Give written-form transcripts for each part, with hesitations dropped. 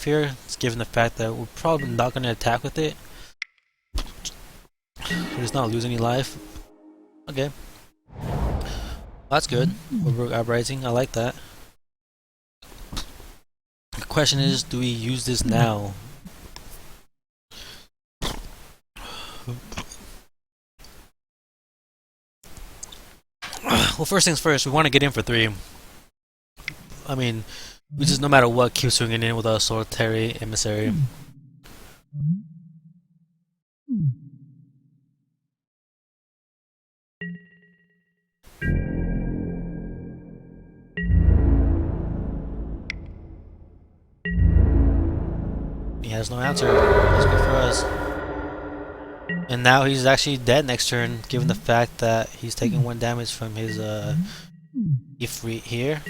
here, given the fact that we're probably not going to attack with it. Just not lose any life. Okay. That's good. Over Uprising, I like that. The question is, do we use this now? Well, first things first, we want to get in for 3. I mean, we just no matter what keep swinging in with our solitary emissary. He has no answer. That's good for us. And now he's actually dead next turn, given the fact that he's taking 1 damage from his Ifrit here.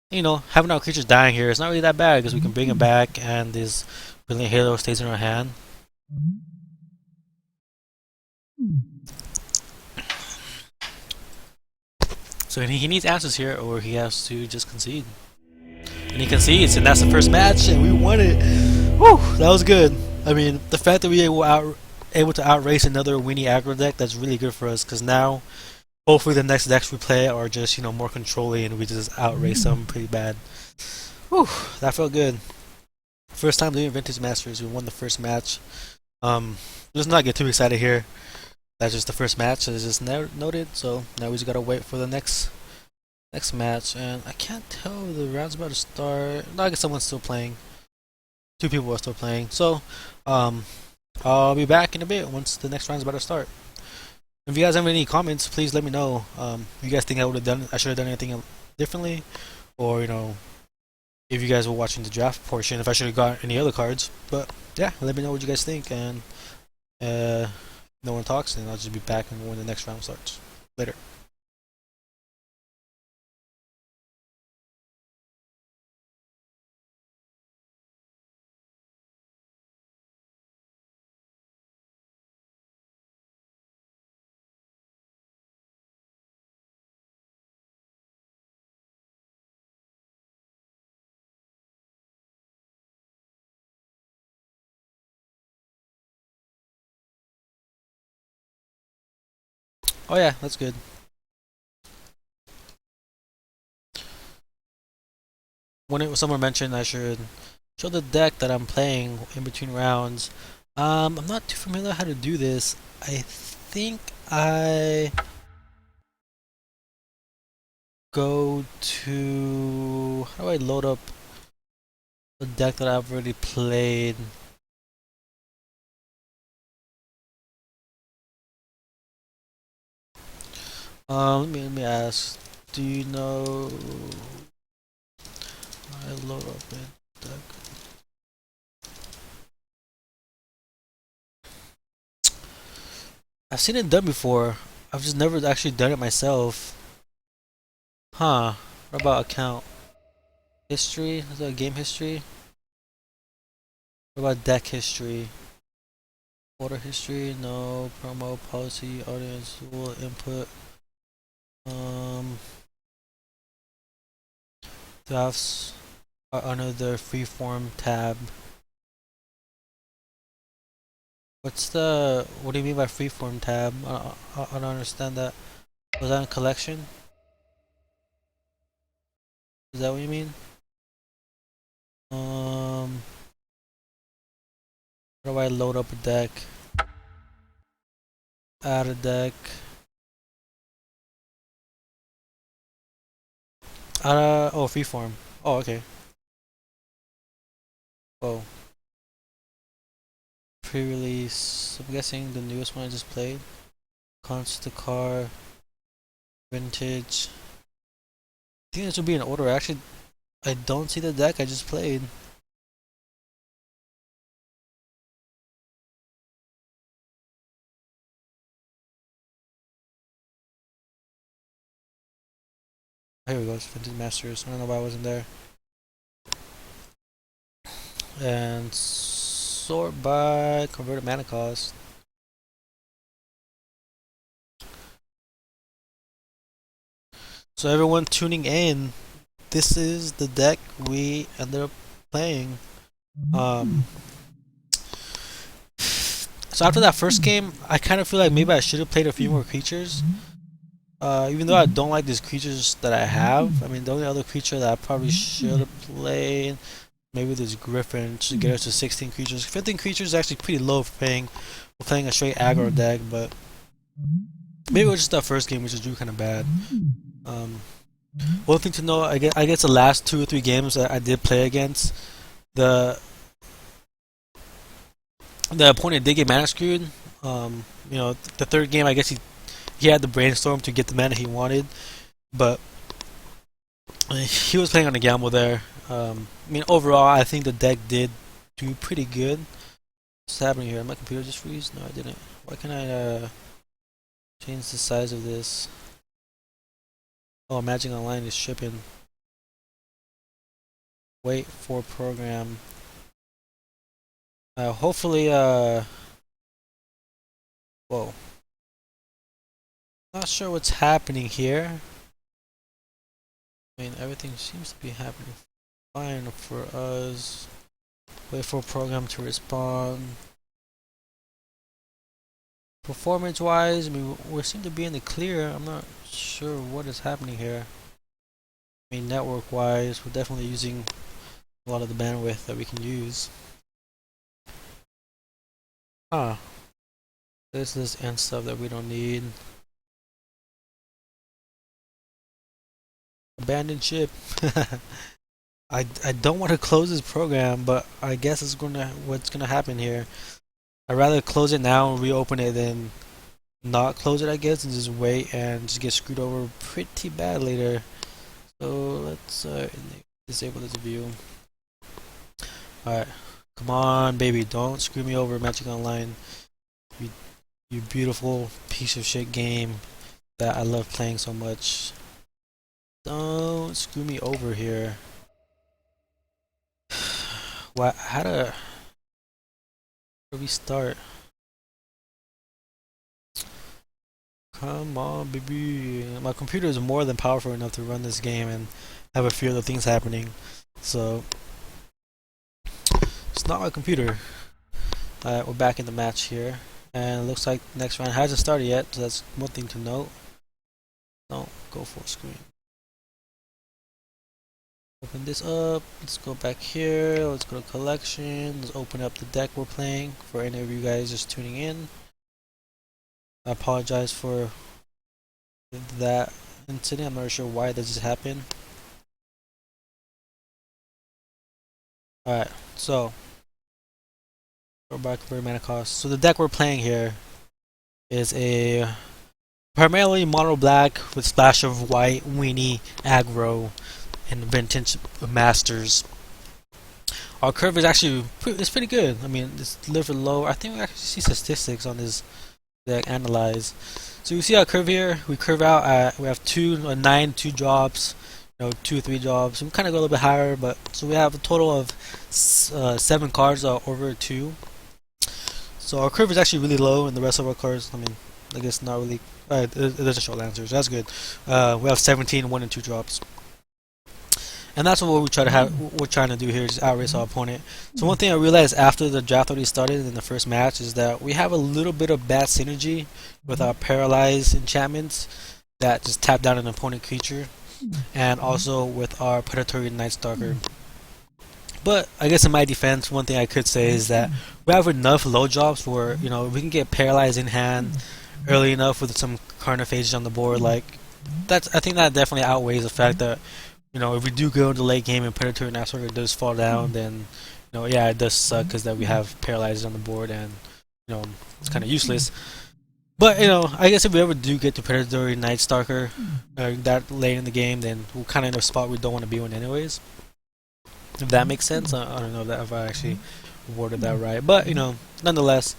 You know, having our creatures dying here is not really that bad because we can bring him back and this brilliant halo stays in our hand. So he needs answers here or he has to just concede. And he concedes, and that's the first match, and we won it. Woo! That was good. I mean, the fact that we were able to outrace another Weenie aggro deck, that's really good for us, because now, hopefully the next decks we play are just, you know, more controlling, and we just outrace them pretty bad. Whew! That felt good. First time doing Vintage Masters, we won the first match. Let's not get too excited here. That's just the first match, as just noted, so now we just gotta wait for the next match, and I can't tell if the round's about to start. No, I guess someone's still playing. 2 people are still playing. So, I'll be back in a bit once the next round's about to start. If you guys have any comments, please let me know. If you guys think I should have done anything differently, or you know, if you guys were watching the draft portion, if I should have got any other cards. But yeah, let me know what you guys think, and no one talks, and I'll just be back when the next round starts. Later. Oh yeah, that's good. When someone mentioned I should show the deck that I'm playing in between rounds. I'm not too familiar how to do this. I think I go to, how do I load up a deck that I've already played? Let me ask. Do you know? I load up a deck. I've seen it done before. I've just never actually done it myself. Huh? What about account history? Is that game history? What about deck history? Order history? No. Promo policy. Audience will input. Drafts are under the freeform tab. What do you mean by freeform tab? I don't understand that. Was that in collection? Is that what you mean? How do I load up a deck? Add a deck. Oh, freeform. Oh, okay. Oh. Pre-release. I'm guessing the newest one I just played. Constacar. Vintage. I think this would be in order. Actually, I don't see the deck I just played. Here we go, it's Vintage Masters. I don't know why I wasn't there. And sort by converted mana cost. So everyone tuning in, this is the deck we ended up playing. Um, so after that first game, I kind of feel like maybe I should have played a few more creatures. Even though I don't like these creatures that I have, I mean the only other creature that I probably should have played, maybe this Griffin to get us to 16 creatures. 15 creatures is actually pretty low for playing a straight aggro deck, but maybe it was just that first game which just drew kind of bad. One thing to know, I guess the last 2 or 3 games that I did play against, the opponent did get mana screwed. The third game, I guess he had the brainstorm to get the mana he wanted, but he was playing on a gamble there. Overall, I think the deck did do pretty good. What's happening here? Did my computer just freeze? No, I didn't. Why can't I change the size of this? Oh, Magic Online is shipping. Wait for program. Hopefully, whoa. Not sure what's happening here. I mean, everything seems to be happening fine for us. Wait for program to respond. Performance-wise, I mean, we seem to be in the clear. I'm not sure what is happening here. I mean, network-wise, we're definitely using a lot of the bandwidth that we can use. This is and stuff that we don't need. Abandoned ship. I don't want to close this program, but I guess it's what's gonna happen here. I'd rather close it now and reopen it than not close it, I guess, and just wait and just get screwed over pretty bad later. So let's disable this view. Alright. Come on, baby, don't screw me over, Magic Online. You beautiful piece of shit game that I love playing so much. Don't screw me over here. What? How do we start? Come on, baby. My computer is more than powerful enough to run this game and have a few other things happening. So it's not my computer. Alright, we're back in the match here. And it looks like next round hasn't started yet, so that's one thing to note. Don't go full screen. Open this up. Let's go back here. Let's go to collection. Let's open up the deck we're playing for any of you guys just tuning in. I apologize for that incident. I'm not sure why that just happened. Alright, so go back to mana cost. So the deck we're playing here is a primarily mono black with splash of white, weenie, aggro, and vintage masters. Our curve is actually pretty good. I mean, it's delivered low. I think we actually see statistics on this deck analyze. So you see our curve here. We curve out at we have 9 2 drops, 2 3 drops. We kind of go a little bit higher, but so we have a total of 7 cards over 2. So our curve is actually really low, and the rest of our cards, I mean, I guess not really. It doesn't show answers. That's good. We have 17 1 and 2 drops. And that's what we're trying to do here, is outrace our opponent. So one thing I realized after the draft already started in the first match is that we have a little bit of bad synergy with our paralyzed enchantments that just tap down an opponent creature, and also with our predatory Night Stalker. But I guess in my defense, one thing I could say is that we have enough low drops where we can get paralyzed in hand early enough with some carnophages on the board. Like I think that definitely outweighs the fact that if we do go into the late game and predatory Night Stalker does fall down, then yeah, it does suck because that we have paralyzed on the board and it's kind of useless. But I guess if we ever do get to predatory Night Stalker that late in the game, then we're kind of in a spot we don't want to be in anyways. If that makes sense. I don't know if I actually worded that right, but nonetheless.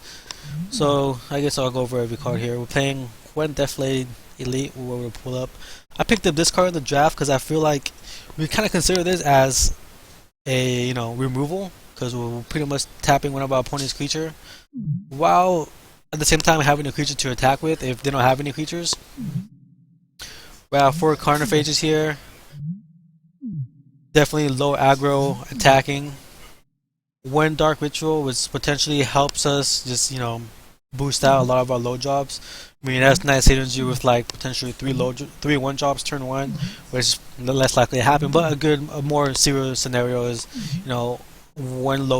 So I guess I'll go over every card here. We're playing When Deathlade Elite. We'll pull up. I picked up this card in the draft because I feel like we kind of consider this as a removal, because we're pretty much tapping one of our opponent's creature, while at the same time having a creature to attack with if they don't have any creatures. We have 4 Carnophages here. Definitely low aggro attacking. 1 Dark Ritual, which potentially helps us just, boost out a lot of our low jobs. I mean, that's nice hitting you with like potentially 3 1 jobs turn 1, which is less likely to happen. But a more serious scenario is, 1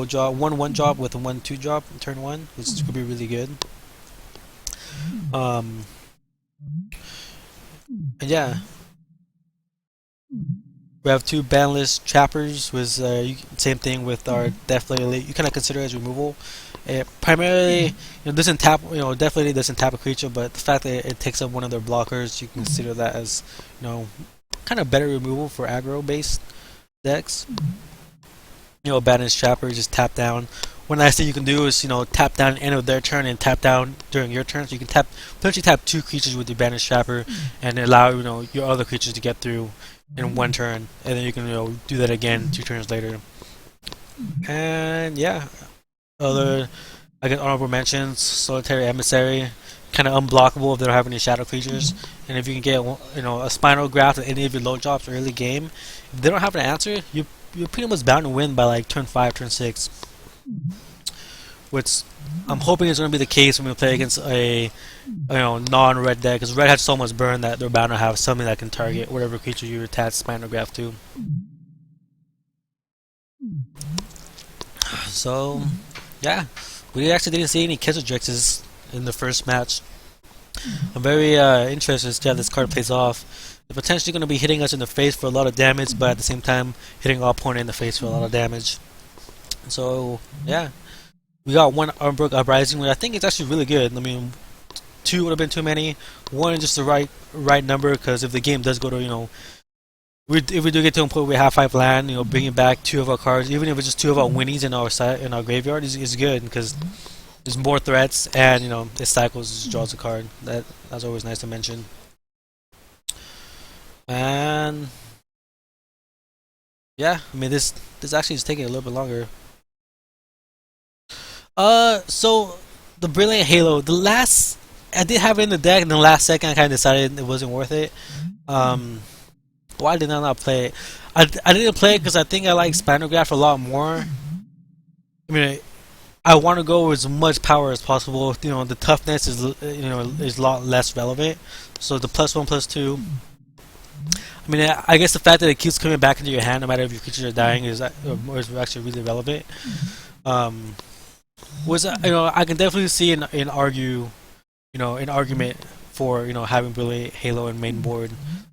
job with a 1 2 job turn 1, which could be really good. And yeah, we have 2 banless trappers, with same thing with our definitely elite. You kind of consider it as removal. It primarily, doesn't tap, definitely doesn't tap a creature, but the fact that it takes up one of their blockers, you can consider that as, kind of better removal for aggro based decks. Banless trapper, just tap down. One nice thing you can do is, tap down at the end of their turn and tap down during your turn. So you can potentially tap 2 creatures with your banished trapper and allow, your other creatures to get through in 1 turn, and then you can, do that again 2 turns later. And yeah, other, I guess, honorable mentions: Solitary Emissary, kind of unblockable if they don't have any shadow creatures. And if you can get, a Spinal Graft at any of your low drops early game, if they don't have an answer, you're pretty much bound to win by like turn 5, turn 6. Which I'm hoping is going to be the case when we play against a non-red deck, because red has so much burn that they're bound to have something that can target whatever creature you attach Spinal Graft to. So yeah, we actually didn't see any Kissildrexes in the first match. I'm very interested to see how this card plays off. They're potentially going to be hitting us in the face for a lot of damage, but at the same time hitting our opponent in the face for a lot of damage. So yeah, we got 1 Umbrook Uprising, which I think is actually really good. I mean, 2 would have been too many. 1 is just the right number, because if the game does go to, if we do get to a point where we have 5 land, bringing back 2 of our cards, even if it's just 2 of our winnies in our graveyard, is good, because there's more threats, and it cycles, just draws a card. That's always nice to mention. And yeah, I mean, this actually is taking a little bit longer. So the Brilliant Halo, I did have it in the deck, and the last second I kind of decided it wasn't worth it. Why did I not play it? I didn't play it because I think I like Spinal Graft a lot more. I mean, I want to go with as much power as possible. The toughness is a lot less relevant. So the +1/+2. I mean, I guess the fact that it keeps coming back into your hand, no matter if your creatures are dying, is actually really relevant. I can definitely see an argument for having Brilliant Halo in main board.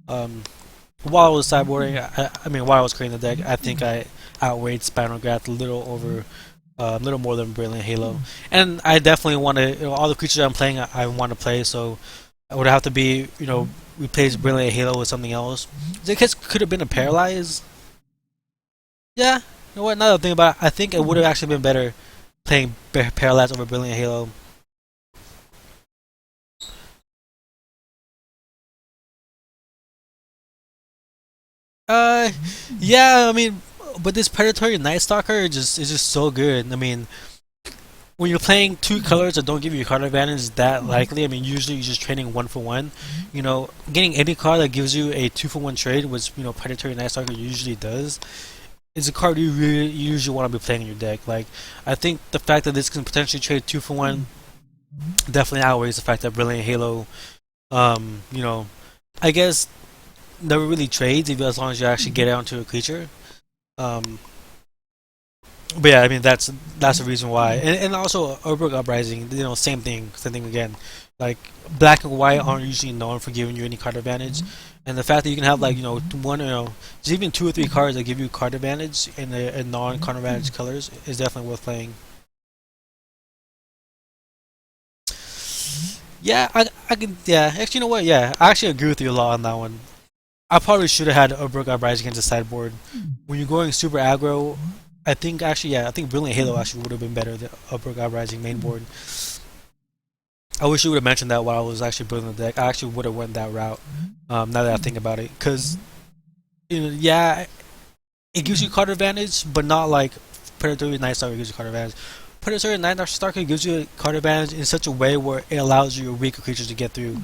While I was sideboarding, while I was creating the deck, I think I outweighed Spinal Graft a little more than Brilliant Halo. And I definitely want to, all the creatures I'm playing, I want to play, so it would have to be, replace Brilliant Halo with something else. The case could have been a Paralyze. Yeah, you know what, now that I think about it, I think it would have actually been better playing Paralyze over Brilliant Halo. Yeah, I mean, but this Predatory Night Stalker is just so good. I mean, when you're playing 2 colors that don't give you a card advantage that likely, I mean, usually you're just trading 1 for 1. Getting any card that gives you a 2 for 1 trade, which Predatory Night Stalker usually does, is a card you usually want to be playing in your deck. Like, I think the fact that this can potentially trade 2 for 1 definitely outweighs the fact that Brilliant Halo, I guess never really trades, even as long as you actually get it onto a creature. But yeah, I mean, that's the reason why, and also Urbrook Uprising, same thing again. Like, black and white aren't usually known for giving you any card advantage, and the fact that you can have like one, just even 2 or 3 cards that give you card advantage in a non-card advantage colors is definitely worth playing. Yeah, I can. Yeah, actually, you know what? Yeah, I actually agree with you a lot on that one. I probably should have had Urbrook Uprising against the sideboard. When you're going super aggro, I think Brilliant Halo actually would have been better than Urbrook Uprising main board. I wish you would have mentioned that while I was actually building the deck. I actually would have went that route. Now that I think about it, because yeah, it gives you card advantage, but not like Predatory Night Stalker gives you card advantage. Predatory Night Stalker gives you a card advantage in such a way where it allows your weaker creatures to get through.